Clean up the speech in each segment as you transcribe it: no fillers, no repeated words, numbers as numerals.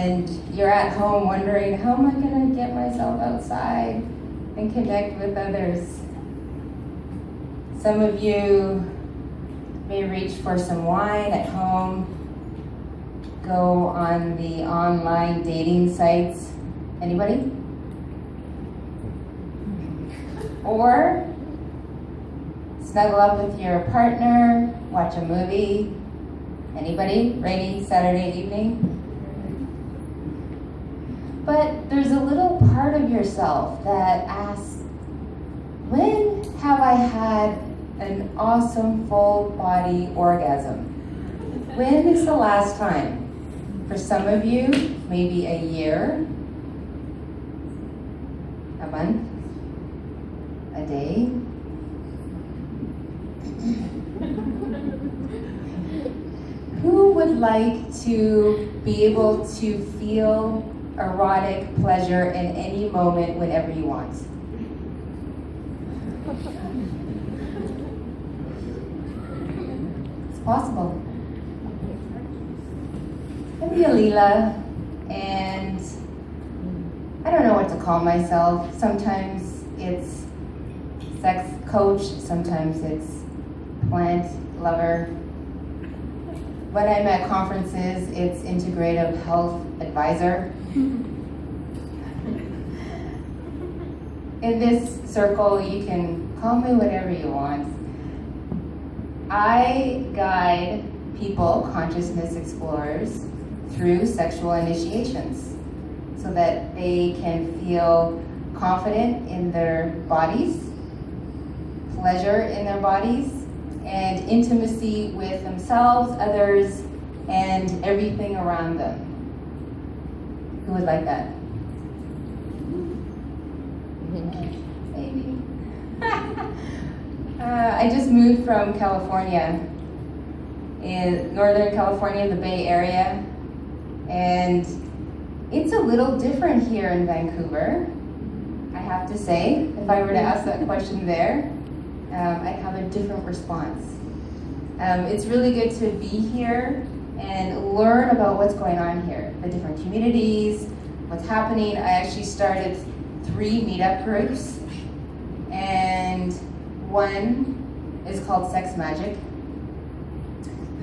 and you're at home wondering, how am I going to get myself outside and connect with others? Some of you may reach for some wine at home, go on the online dating sites. Anybody? Or snuggle up with your partner, watch a movie. Anybody? Rainy Saturday evening? But there's a little part of yourself that asks, when have I had an awesome full body orgasm? When is the last time? For some of you, maybe a year, a month, a day. Who would like to be able to feel erotic pleasure in any moment whenever you want? It's possible. I'm Yalila, and I don't know what to call myself. Sometimes it's sex coach, sometimes it's plant lover. When I'm at conferences, it's integrative health advisor. In this circle, you can call me whatever you want. I guide people, consciousness explorers, through sexual initiations so that they can feel confident in their bodies, pleasure in their bodies, and intimacy with themselves, others, and everything around them. Who would like that? Maybe. I just moved from California, in Northern California, the Bay Area, and it's a little different here in Vancouver, I have to say. If I were to ask that question there, I'd have a different response. It's really good to be here and learn about what's going on here, the different communities, what's happening. I actually started 3 meetup groups, and one is called Sex Magic.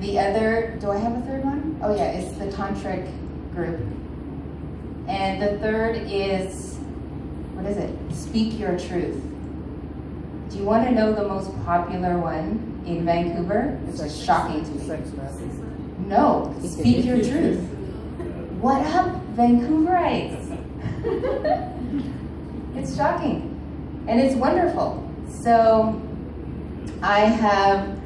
The other, do I have a third one? Oh yeah, it's the Tantric group. And the third is, what is it? Speak Your Truth. Do you want to know the most popular one in Vancouver? It's just shocking to me. Sex Magic. No, Speak Your Truth. What up, Vancouverites? It's shocking, and it's wonderful. So I have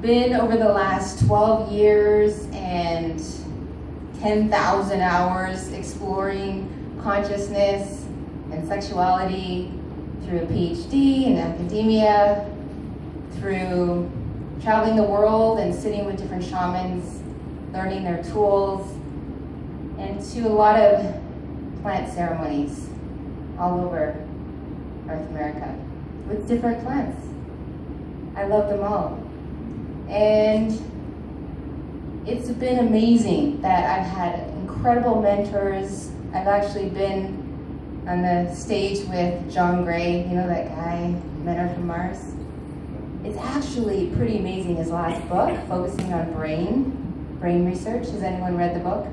been over the last 12 years and 10,000 hours exploring consciousness and sexuality through a PhD in academia, through traveling the world and sitting with different shamans, learning their tools, and to a lot of plant ceremonies all over North America with different plants. I love them all. And it's been amazing that I've had incredible mentors. I've actually been on the stage with John Gray, you know that guy, Men Are From Mars? It's actually pretty amazing, his last book, focusing on brain research. Has anyone read the book?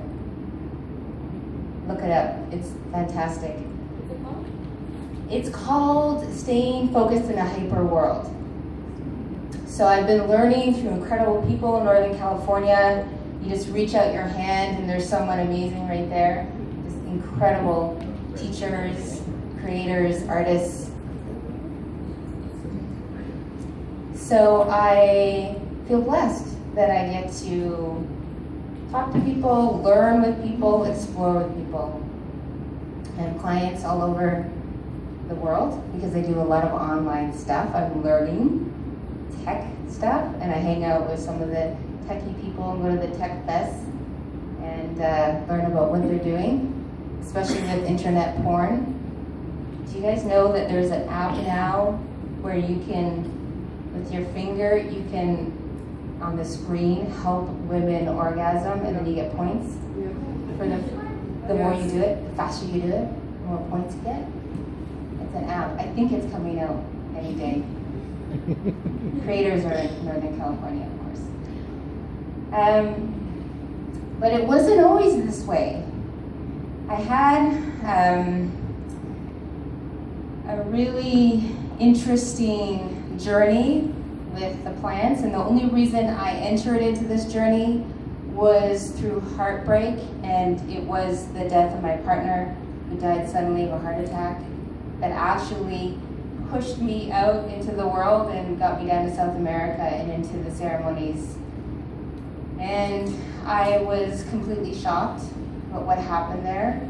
Look it up, it's fantastic. What's it called? It's called Staying Focused in a Hyper World. So I've been learning through incredible people in Northern California. You just reach out your hand and there's someone amazing right there. Just incredible teachers, creators, artists. So I feel blessed that I get to talk to people, learn with people, explore with people. I have clients all over the world because I do a lot of online stuff. I'm learning tech stuff, and I hang out with some of the techie people and go to the tech fests and learn about what they're doing, especially with internet porn. Do you guys know that there's an app now where you can, with your finger, you can, on the screen, help women orgasm, and then you get points for the The more you do it, the faster you do it, the more points you get. It's an app. I think it's coming out any day. Creators are in Northern California, of course. But it wasn't always this way. I had a really interesting journey with the plants, and the only reason I entered into this journey was through heartbreak, and it was the death of my partner who died suddenly of a heart attack that actually pushed me out into the world and got me down to South America and into the ceremonies. And I was completely shocked about what happened there.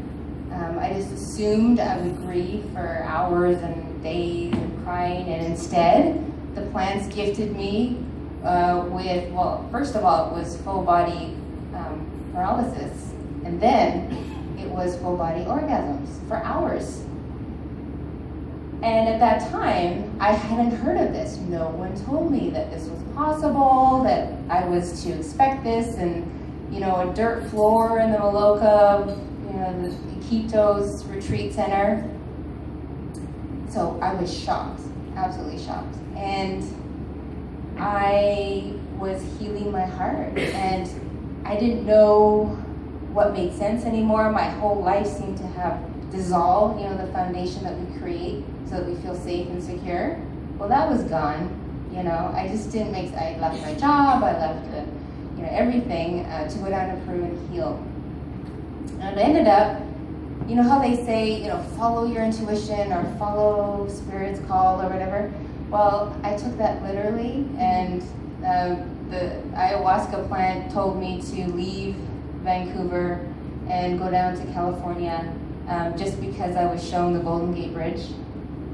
I just assumed I would grieve for hours and days and crying, and instead the plants gifted me with, well, first of all, it was full body paralysis, and then it was full body orgasms for hours. And at that time, I hadn't heard of this. No one told me that this was possible, that I was to expect this, and a dirt floor in the Maloka, the Iquitos retreat center. So I was shocked, absolutely shocked. And I was healing my heart, and I didn't know what made sense anymore. My whole life seemed to have dissolved, the foundation that we create so that we feel safe and secure. Well, that was gone. I just didn't I left my job, I left everything to go down to Peru and heal. And it ended up, how they say, follow your intuition or follow spirit's call or whatever. Well, I took that literally, and the ayahuasca plant told me to leave Vancouver and go down to California just because I was shown the Golden Gate Bridge.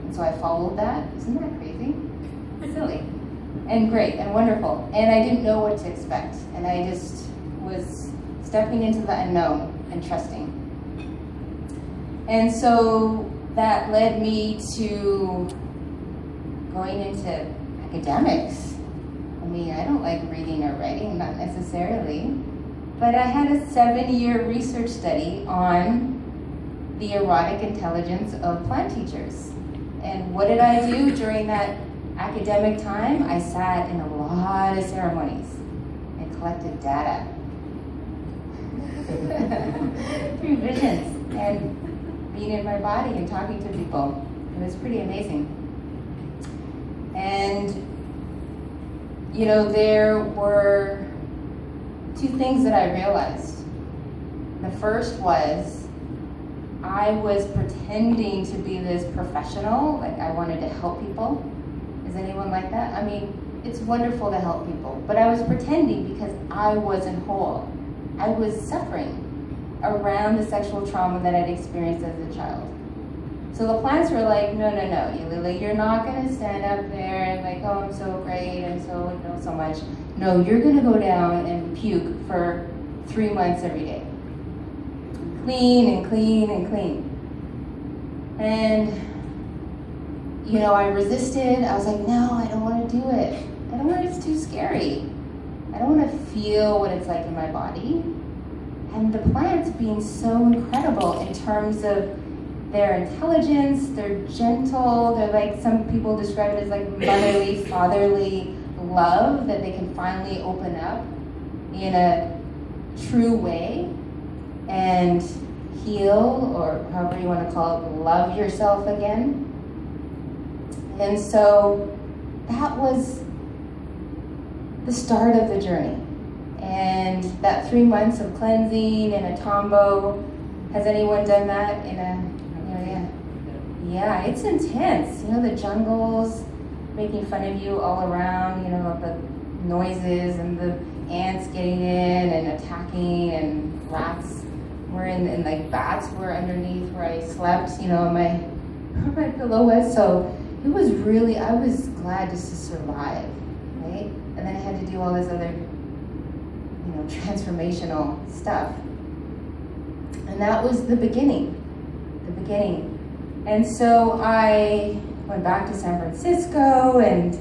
And so I followed that. Isn't that crazy? Silly. And great and wonderful. And I didn't know what to expect. And I just was stepping into the unknown and trusting. And so that led me to going into academics. I mean, I don't like reading or writing, not necessarily. But I had a 7-year research study on the erotic intelligence of plant teachers. And what did I do during that academic time? I sat in a lot of ceremonies and collected data through visions and being in my body and talking to people. It was pretty amazing. And, there were 2 things that I realized. The first was I was pretending to be this professional, like I wanted to help people. Is anyone like that? I mean, it's wonderful to help people, but I was pretending because I wasn't whole. I was suffering around the sexual trauma that I'd experienced as a child. So the plants were like, no, Lily, you're not going to stand up there and like, oh, I'm so great, and so know so much. No, you're going to go down and puke for 3 months every day. Clean and clean and clean. And, I resisted. I was like, no, I don't want to do it. It's too scary. I don't want to feel what it's like in my body. And the plants being so incredible in terms of their intelligence, they're gentle, they're like, some people describe it as like motherly, fatherly love that they can finally open up in a true way and heal, or however you want to call it, love yourself again. And so that was the start of the journey. And that 3 months of cleansing in a tombo, has anyone done that in a, yeah, it's intense. The jungles making fun of you all around, the noises and the ants getting in and attacking, and rats were in, and like bats were underneath where I slept, my pillow was. So it was really, I was glad just to survive, right? And then I had to do all this other, transformational stuff. And that was the beginning. And so I went back to San Francisco and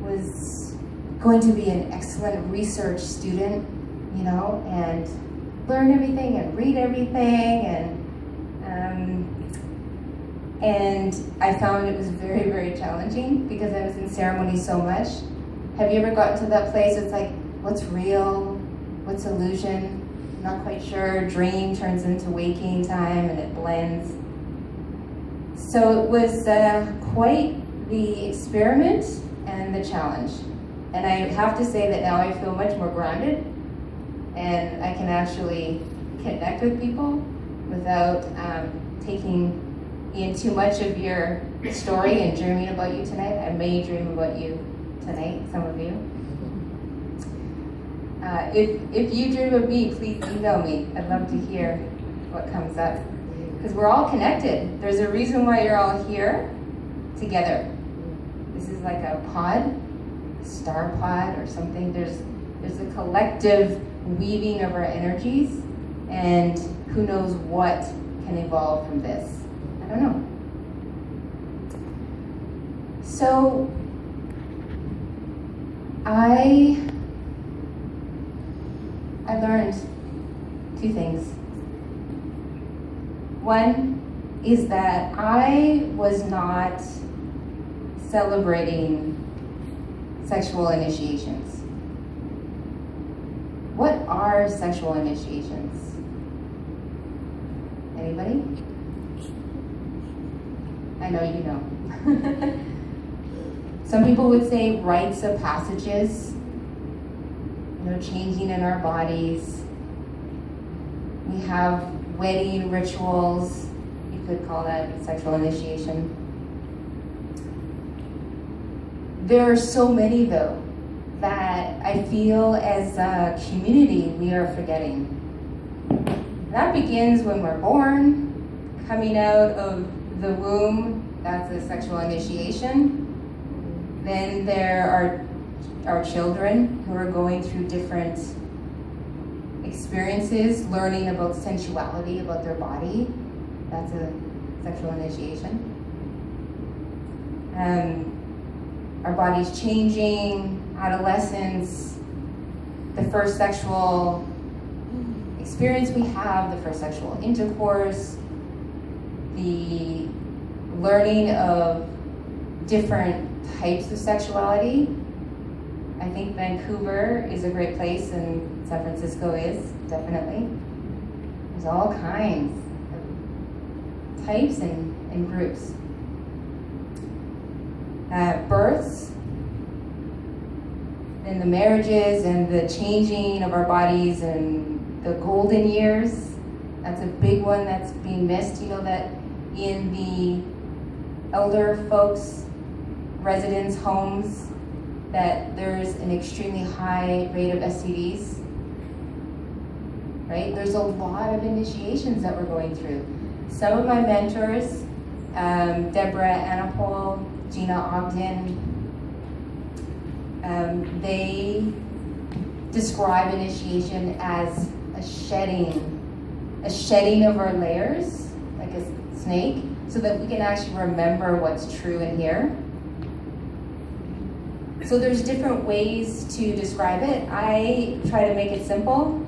was going to be an excellent research student, and learn everything and read everything, and I found it was very, very challenging because I was in ceremony so much. Have you ever gotten to that place? It's like, what's real? What's illusion? I'm not quite sure. Dream turns into waking time and it blends. So it was quite the experiment and the challenge. And I have to say that now I feel much more grounded and I can actually connect with people without taking in too much of your story and dreaming about you tonight. I may dream about you tonight, some of you. If you dream of me, please email me. I'd love to hear what comes up. Because we're all connected. There's a reason why you're all here together. This is like a pod, star pod or something. There's a collective weaving of our energies, and who knows what can evolve from this. I don't know. So I learned two things. One is that I was not celebrating sexual initiations. What are sexual initiations? Anybody? I know you know. Some people would say rites of passages, changing in our bodies. We have wedding rituals. You could call that sexual initiation. There are so many, though, that I feel as a community we are forgetting. That begins when we're born, coming out of the womb, that's a sexual initiation. Then there are our children who are going through different experiences, learning about sensuality, about their body. That's a sexual initiation. Our body's changing, adolescence, the first sexual experience we have, the first sexual intercourse, the learning of different types of sexuality. I think Vancouver is a great place, and San Francisco is, definitely. There's all kinds of types and groups. Births, and the marriages, and the changing of our bodies, and the golden years. That's a big one that's being missed. You know that in the elder folks' residence homes, that there's an extremely high rate of STDs, right? There's a lot of initiations that we're going through. Some of my mentors, Deborah Anapol, Gina Ogden, they describe initiation as a shedding of our layers, like a snake, so that we can actually remember what's true in here. So there's different ways to describe it. I try to make it simple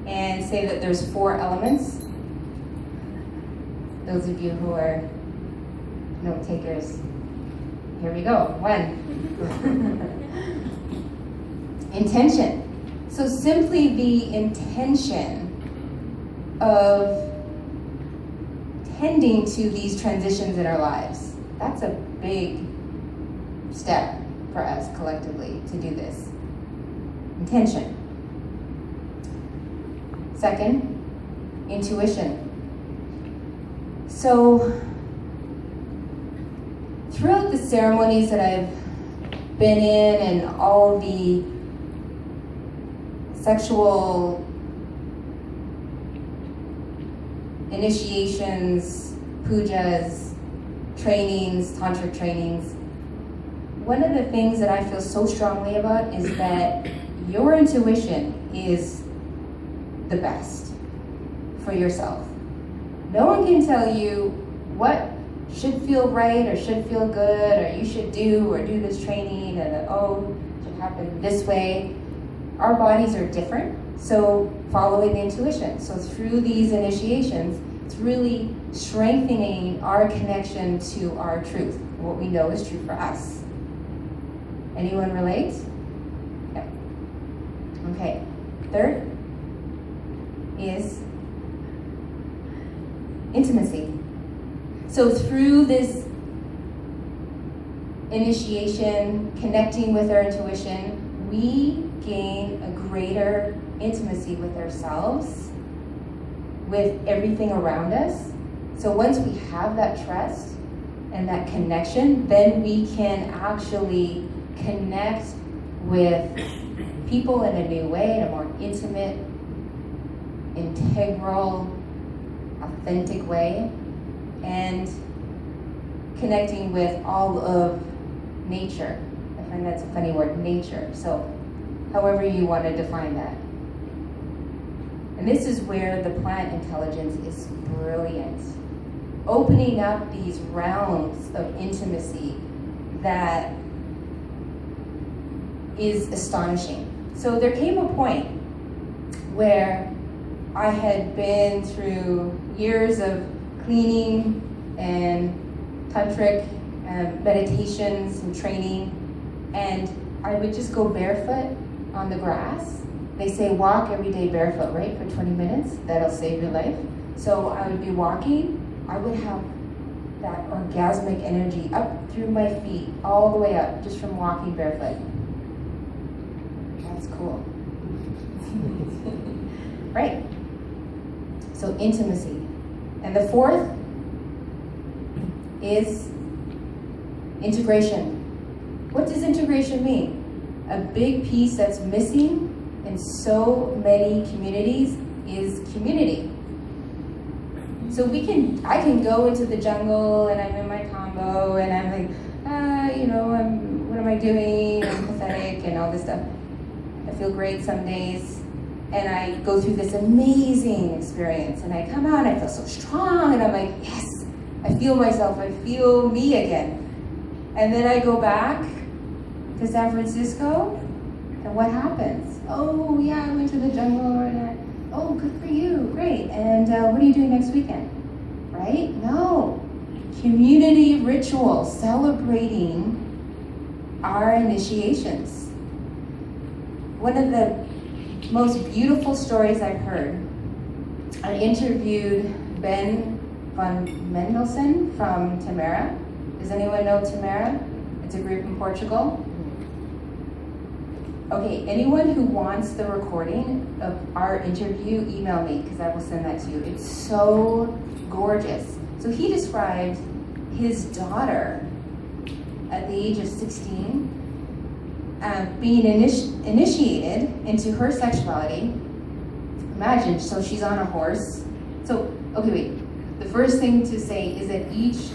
and say that there's 4 elements. Those of you who are note takers, here we go. 1. Intention. So simply the intention of tending to these transitions in our lives. That's a big step for us collectively to do this. Intention. Second, intuition. So throughout the ceremonies that I've been in and all the sexual initiations, pujas, trainings, tantric trainings, one of the things that I feel so strongly about is that your intuition is the best for yourself. No one can tell you what should feel right or should feel good or you should do or do this training and it should happen this way. Our bodies are different, So following the intuition. So through these initiations, it's really strengthening our connection to our truth, what we know is true for us. Anyone relate? Yep. Okay. Third is intimacy. So through this initiation, connecting with our intuition, we gain a greater intimacy with ourselves, with everything around us. So once we have that trust and that connection, then we can actually connect with people in a new way, in a more intimate, integral, authentic way, and connecting with all of nature. I find that's a funny word, nature. So however you want to define that. And this is where the plant intelligence is brilliant. Opening up these realms of intimacy that is astonishing. So there came a point where I had been through years of cleaning and tantric meditations and training, and I would just go barefoot on the grass. They say walk every day barefoot, right, for 20 minutes. That'll save your life. So I would be walking. I would have that orgasmic energy up through my feet, all the way up, just from walking barefoot. That's cool. Right. So intimacy. And the fourth is integration. What does integration mean? A big piece that's missing in so many communities is community. So I can go into the jungle and I'm in my combo and I'm like, what am I doing? I'm pathetic and all this stuff. I feel great some days. And I go through this amazing experience and I come out and I feel so strong and I'm like, yes, I feel myself, I feel me again. And then I go back to San Francisco and what happens? Oh yeah, I went to the jungle and oh, good for you, great. And what are you doing next weekend? Right? No. Community ritual, celebrating our initiations. One of the most beautiful stories I've heard, I interviewed Ben van Mendelssohn from Tamara. Does anyone know Tamara? It's a group in Portugal. Okay, anyone who wants the recording of our interview, email me because I will send that to you. It's so gorgeous. So he described his daughter at the age of 16 being initiated into her sexuality. Imagine, so she's on a horse. So, okay, wait. The first thing to say is that each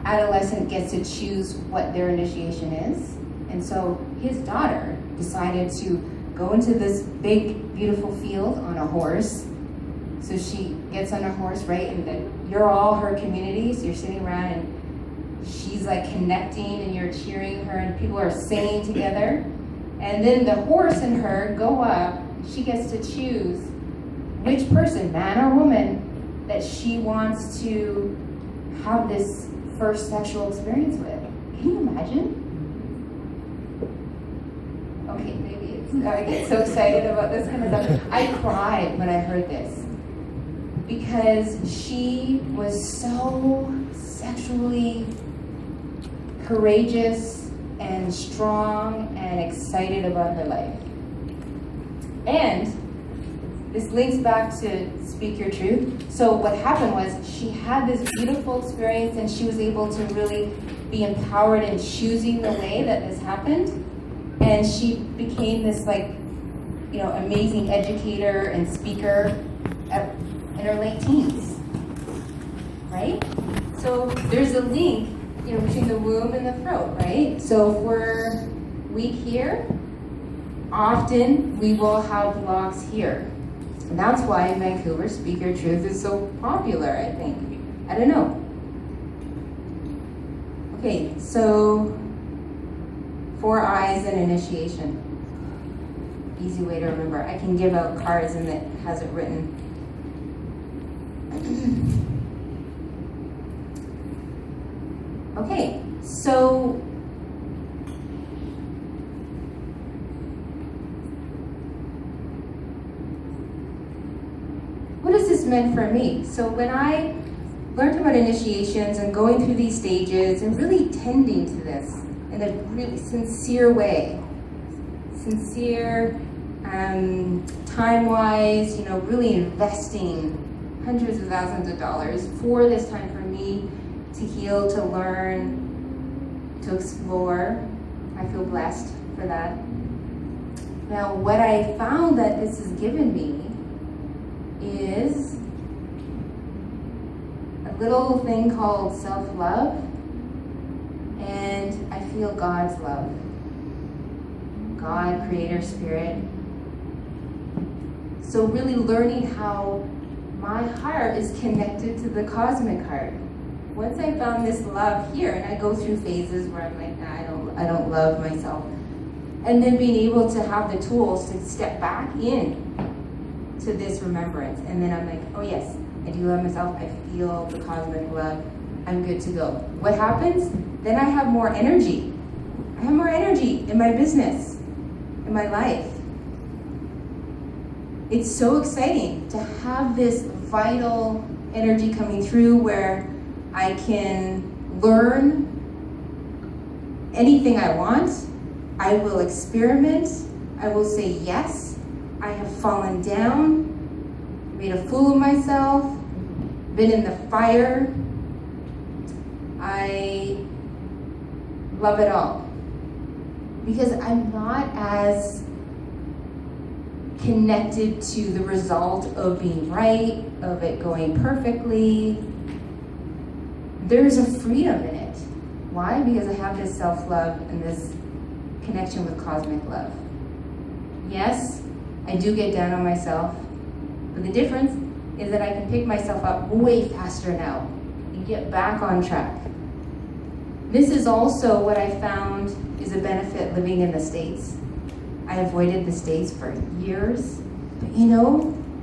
adolescent gets to choose what their initiation is. And so his daughter decided to go into this big, beautiful field on a horse. So she gets on a horse, right? And then you're all her community, so you're sitting around and she's like connecting and you're cheering her and people are singing together. And then the horse and her go up. She gets to choose which person, man or woman, that she wants to have this first sexual experience with. Can you imagine? Okay, maybe it's, I get so excited about this kind of stuff. I cried when I heard this because she was so sexually courageous and strong and excited about her life. And this links back to Speak Your Truth. So what happened was she had this beautiful experience and she was able to really be empowered in choosing the way that this happened. And she became this amazing educator and speaker in her late teens, right? So there's a link between the womb and the throat, right? So if we're weak here, often we will have blocks here. And that's why in Vancouver, Speak Your Truth is so popular, I think. I don't know. Okay, so 4 eyes and initiation. easy way to remember. I can give out cards and it has it written. Okay, so what has this meant for me? So when I learned about initiations and going through these stages and really tending to this in a really sincere way, time-wise, really investing hundreds of thousands of dollars for this time for me to heal, to learn, to explore. I feel blessed for that. Now, what I found that this has given me is a little thing called self-love, and I feel God's love. God, Creator, Spirit. So really learning how my heart is connected to the cosmic heart. Once I found this love here, and I go through phases where I'm like, nah, I don't love myself. And then being able to have the tools to step back in to this remembrance. And then I'm like, oh yes, I do love myself. I feel the cosmic love. I'm good to go. What happens? Then I have more energy. I have more energy in my business, in my life. It's so exciting to have this vital energy coming through where I can learn anything I want. I will experiment. I will say yes. I have fallen down, made a fool of myself, been in the fire. I love it all. Because I'm not as connected to the result of being right, of it going perfectly. There's a freedom in it. Why? Because I have this self-love and this connection with cosmic love. Yes, I do get down on myself, but the difference is that I can pick myself up way faster now and get back on track. This is also what I found is a benefit living in the States. I avoided the States for years, but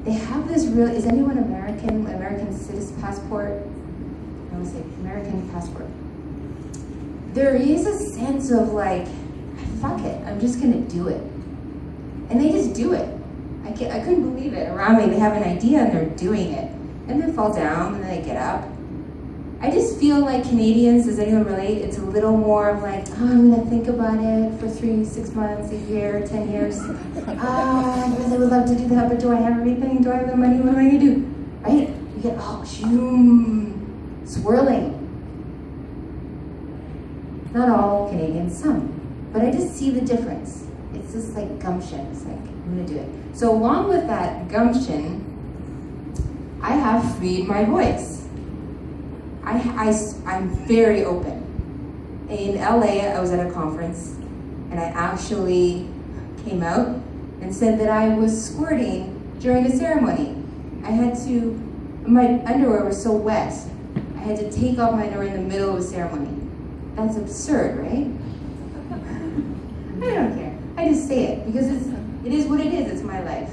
they have this real, is anyone American citizen passport? I would say American passport. There is a sense of like, fuck it, I'm just gonna do it. And they just do it. I couldn't believe it. Around me, they have an idea and they're doing it. And then fall down and then they get up. I just feel like Canadians, does anyone relate? It's a little more of like, I'm gonna think about it for 3, 6 months, a year, 10 years. I really would love to do that, but do I have everything? Do I have the money? What am I gonna do? Right? You get swirling. Not all Canadians, some. But I just see the difference. It's just like gumption. It's like, I'm gonna do it. So along with that gumption, I have freed my voice. I'm very open. In LA, I was at a conference, and I actually came out and said that I was squirting during a ceremony. My underwear was so wet, I had to take off my underwear in the middle of a ceremony. That's absurd, right? I don't care. I just say it because it is what it is. It's my life.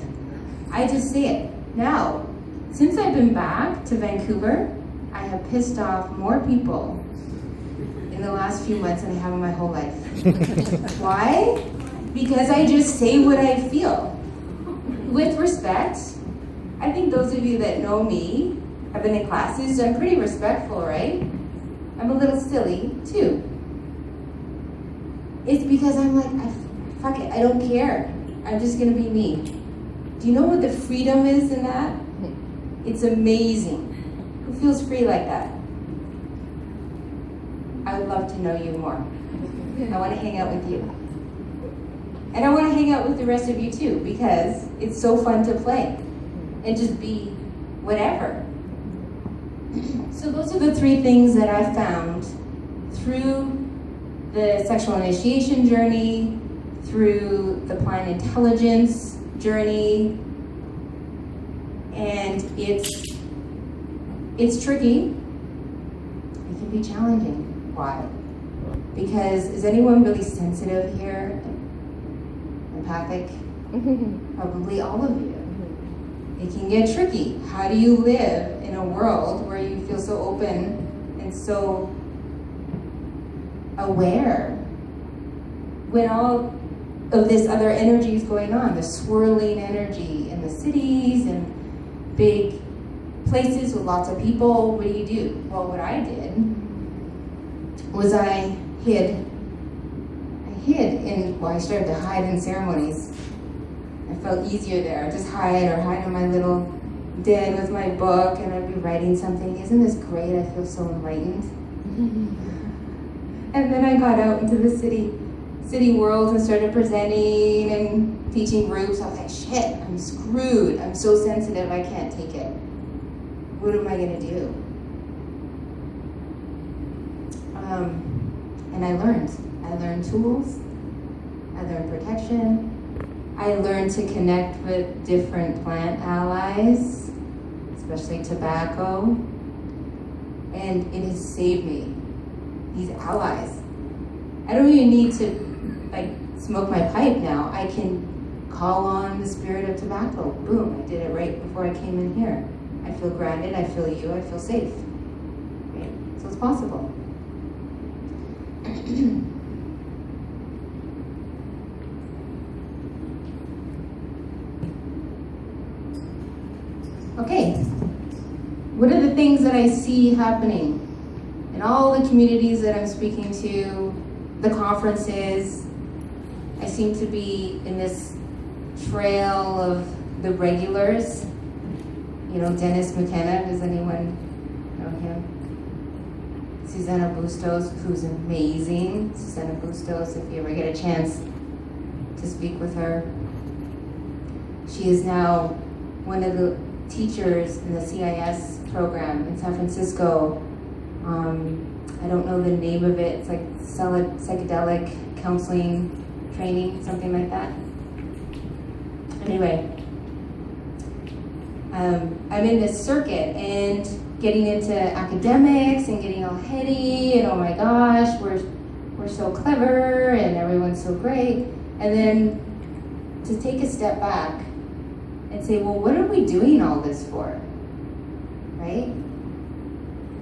I just say it. Now, since I've been back to Vancouver, I have pissed off more people in the last few months than I have in my whole life. Why? Because I just say what I feel. With respect, I think those of you that know me, have been in classes, I'm pretty respectful, right? I'm a little silly, too. It's because I'm like, fuck it, I don't care. I'm just gonna be me. Do you know what the freedom is in that? It's amazing. Who feels free like that? I would love to know you more. I want to hang out with you. And I want to hang out with the rest of you too, because it's so fun to play and just be whatever. So those are the 3 things that I found through the sexual initiation journey, through the plant intelligence journey, and it's tricky. It can be challenging. Why? Because is anyone really sensitive here? Empathic? Probably all of you. It can get tricky. How do you live in a world where you feel so open and so aware when all of this other energy is going on, the swirling energy in the cities and big places with lots of people? What do? Well, what I did was I started to hide in ceremonies. I felt easier there. Just hide in my little den with my book, and I'd be writing something. Isn't this great? I feel so enlightened. And then I got out into the city world and started presenting and teaching groups. I was like, shit, I'm screwed. I'm so sensitive, I can't take it. What am I gonna do? And I learned tools. I learned protection. I learned to connect with different plant allies, especially tobacco. And it has saved me. These allies. I don't even need to smoke my pipe now. I can call on the spirit of tobacco. Boom, I did it right before I came in here. I feel grounded, I feel you, I feel safe. Right? So it's possible. Okay, what are the things that I see happening in all the communities that I'm speaking to, the conferences? I seem to be in this trail of the regulars. You know, Dennis McKenna, does anyone know him? Susanna Bustos, who's amazing. Susanna Bustos, if you ever get a chance to speak with her. She is now one of the teachers in the CIS program in San Francisco. I don't know the name of it. It's like psychedelic counseling training, something like that. Anyway, I'm in this circuit and getting into academics and getting all heady and oh my gosh, we're so clever and everyone's so great. And then to take a step back and say, well, what are we doing all this for? Right?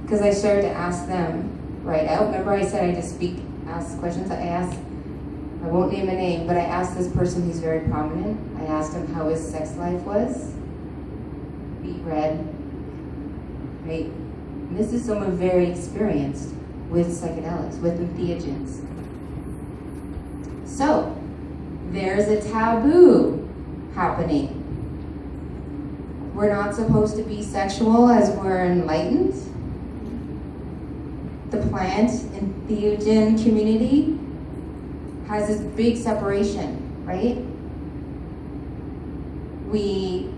Because I started to ask them right out. Remember I said I just ask questions. I won't name a name, but I asked this person who's very prominent. I asked him how his sex life was. Beat red. Right? And this is someone very experienced with psychedelics, with entheogens. So, there's a taboo happening. We're not supposed to be sexual as we're enlightened. The plant entheogen community has this big separation, right? We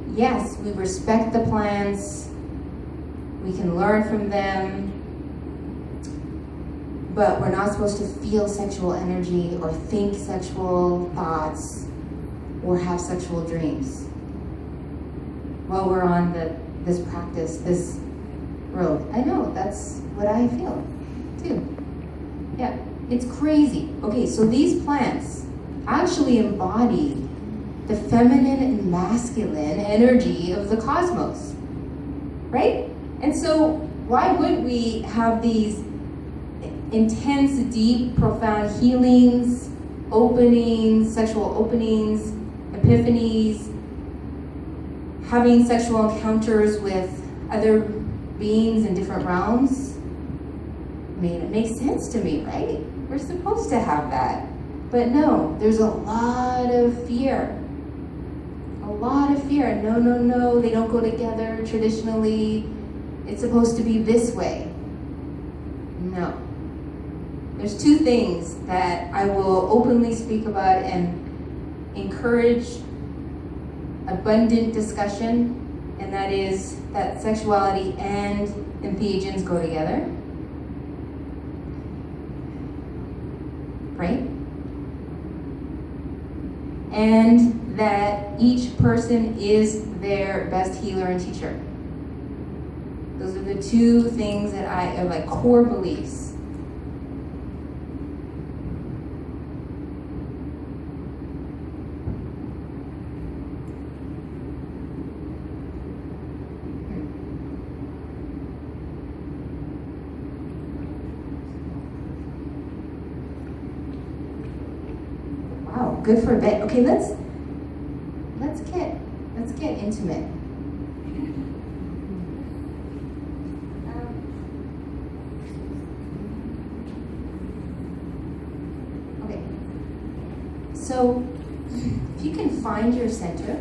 respect the plants, we can learn from them, but we're not supposed to feel sexual energy or think sexual thoughts or have sexual dreams while we're on this practice, this road. I know, that's what I feel too. Yeah, it's crazy. Okay, so these plants actually embody the feminine and masculine energy of the cosmos, right? And so why would we have these intense, deep, profound healings, openings, sexual openings, epiphanies, having sexual encounters with other beings in different realms? I mean, it makes sense to me, right? We're supposed to have that. But no, there's a lot of fear. A lot of fear. No, they don't go together traditionally. It's supposed to be this way. No. There's two things that I will openly speak about and encourage abundant discussion, and that is that sexuality and entheogens go together. Right? And that each person is their best healer and teacher. Those are the two things that I are like core beliefs. Wow, good for a bit. Okay, let's get intimate. Okay. So if you can find your center,